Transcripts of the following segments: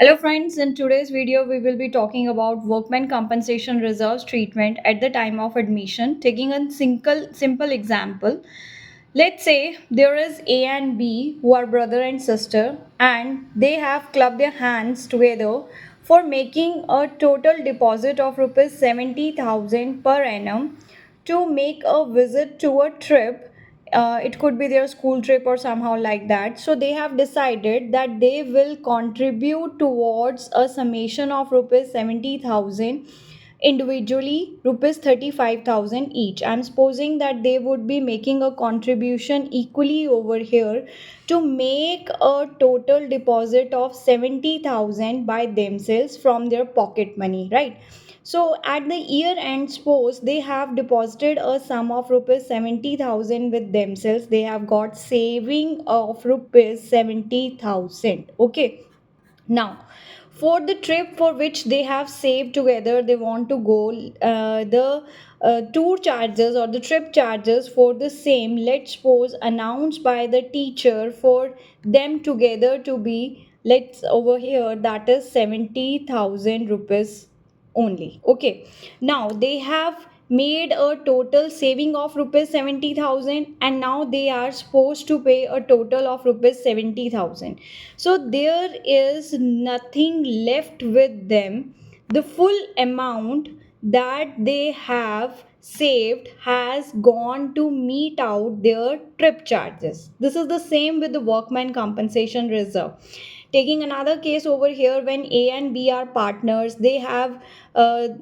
Hello friends, in today's video we will be talking about workmen compensation reserves treatment at the time of admission. Taking a simple example, let's say there is A and B who are brother and sister and they have clubbed their hands together for making a total deposit of rupees 70,000 per annum to make a visit to a trip. It could be their school trip or somehow like that. So they have decided that they will contribute towards a summation of rupees 70,000 individually, rupees 35,000 each. I'm supposing that they would be making a contribution equally over here to make a total deposit of 70,000 by themselves from their pocket money, right? So at the year end, suppose they have deposited a sum of rupees 70,000 with themselves. They have got saving of rupees 70,000. Okay. Now, for the trip for which they have saved together, they want to go. The tour charges or the trip charges for the same, let's suppose, announced by the teacher for them together to be, let's over here, that is 70,000 rupees only. Okay. Now they have made a total saving of rupees 70,000 and now they are supposed to pay a total of rupees 70,000. So there is nothing left with them. The full amount that they have saved has gone to meet out their trip charges. This is the same with the workman compensation reserve. Taking another case over here, when A and B are partners, they have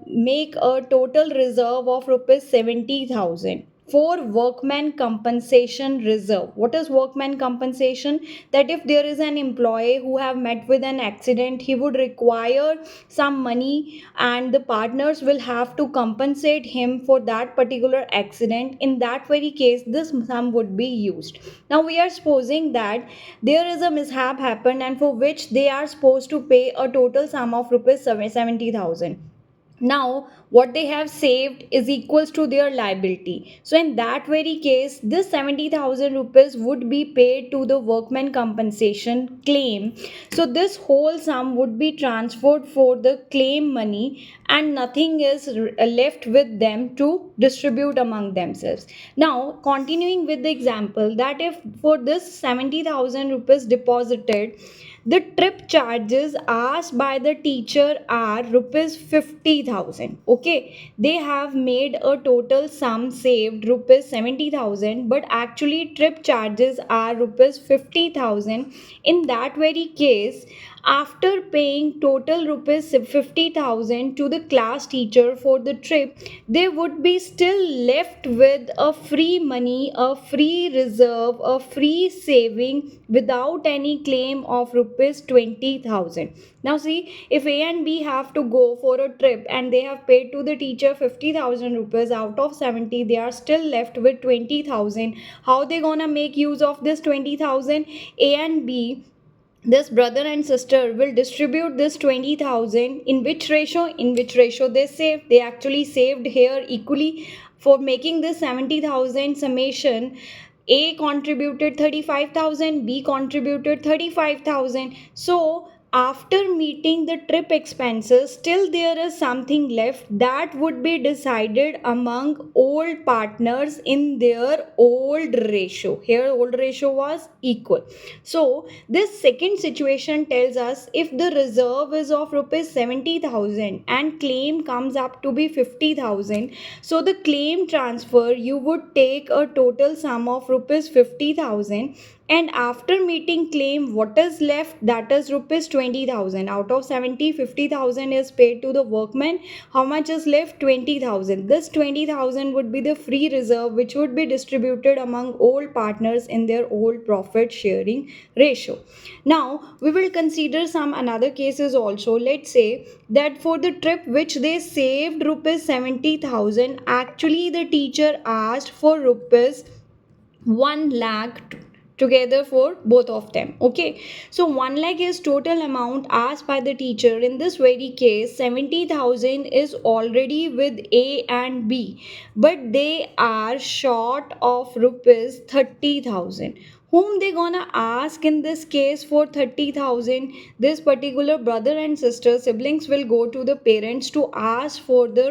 make a total reserve of rupees 70,000 for workman compensation reserve. What is workman compensation? That if there is an employee who have met with an accident, he would require some money and the partners will have to compensate him for that particular accident. In that very case, this sum would be used. Now we are supposing that there is a mishap happened and for which they are supposed to pay a total sum of rupees 70,000. Now what they have saved is equals to their liability. So in that very case, this 70,000 rupees would be paid to the workman compensation claim. So this whole sum would be transferred for the claim money and nothing is left with them to distribute among themselves. Now continuing with the example, that if for this 70,000 rupees deposited, the trip charges asked by the teacher are rupees 50,000. Okay, they have made a total sum saved rupees 70,000, but actually trip charges are rupees 50,000. In that very case, after paying total rupees 50,000 to the class teacher for the trip, they would be still left with a free money, a free reserve, a free saving without any claim of rupees 20,000. Now see, if A and B have to go for a trip and they have paid to the teacher 50,000 rupees, out of 70 they are still left with 20,000. How they gonna make use of this 20,000? A and B, this brother and sister, will distribute this 20,000 in which ratio? In which ratio they saved? They actually saved here equally. For making this 70,000 summation, A contributed 35,000, B contributed 35,000. So after meeting the trip expenses, still there is something left that would be decided among old partners in their old ratio. Here old ratio was equal. So this second situation tells us, if the reserve is of rupees 70,000 and claim comes up to be 50,000, so the claim transfer, you would take a total sum of rupees 50,000, and after meeting claim, what is left? That is rupees 20,000. Out of 70, 50,000 is paid to the workman. How much is left? 20,000. This 20,000 would be the free reserve which would be distributed among all partners in their old profit sharing ratio. Now we will consider some another cases also. Let's say that for the trip which they saved rupees 70,000, actually the teacher asked for rupees 1 lakh together for both of them. Okay, so 1 lakh is total amount asked by the teacher. In this very case, 70,000 is already with A and B, but they are short of rupees 30,000. whom they gonna ask in this case for 30,000? This particular brother and sister siblings will go to the parents to ask for the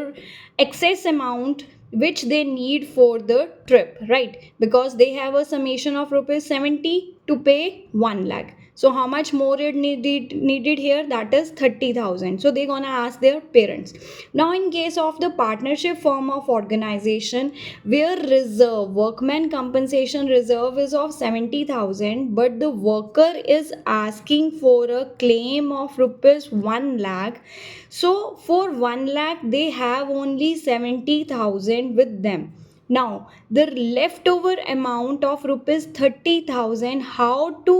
excess amount which they need for the trip, right? Because they have a summation of rupees 70 to pay 1 lakh. So how much more it needed here? That is 30,000. So they're gonna ask their parents. Now in case of the partnership form of organization, where reserve workman compensation reserve is of 70,000, but the worker is asking for a claim of rupees 1 lakh. So for 1 lakh they have only 70,000 with them. Now the leftover amount of rupees 30,000, how to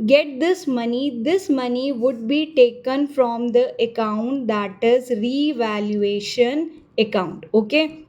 get this money? This money would be taken from the account that is revaluation account. Okay,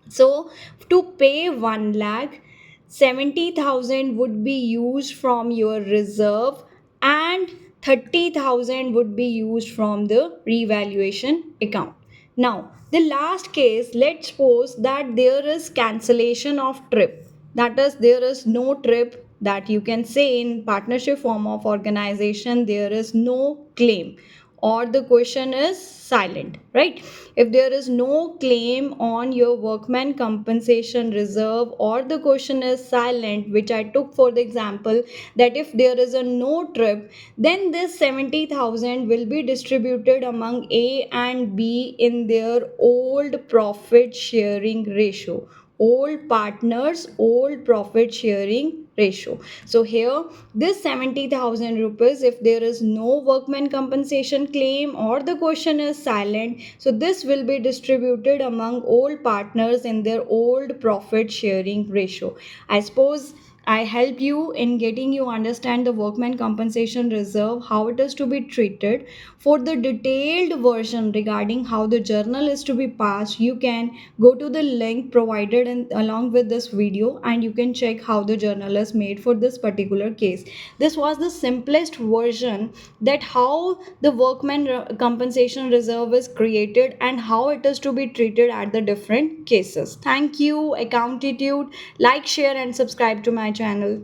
so to pay 1 lakh, 70,000 would be used from your reserve and 30,000 would be used from the revaluation account. Now, the last case, let's suppose that there is cancellation of trip. That is, there is no trip, that you can say in partnership form of organization, there is no claim, or the question is silent, right? If there is no claim on your workman compensation reserve, or the question is silent, which I took for the example, that if there is a no trip, then this 70,000 will be distributed among A and B in their old profit sharing ratio. Old partners, old profit sharing ratio. So here this 70,000 rupees, if there is no workman compensation claim or the question is silent, so this will be distributed among all partners in their old profit sharing ratio. I suppose I help you in getting you understand the workman compensation reserve, how it is to be treated. For the detailed version regarding how the journal is to be passed, you can go to the link provided in, along with this video, and you can check how the journal is made for this particular case. This was the simplest version, that how the workman compensation reserve is created and how it is to be treated at the different cases. Thank you, Accountitude. Like, share and subscribe to my channel.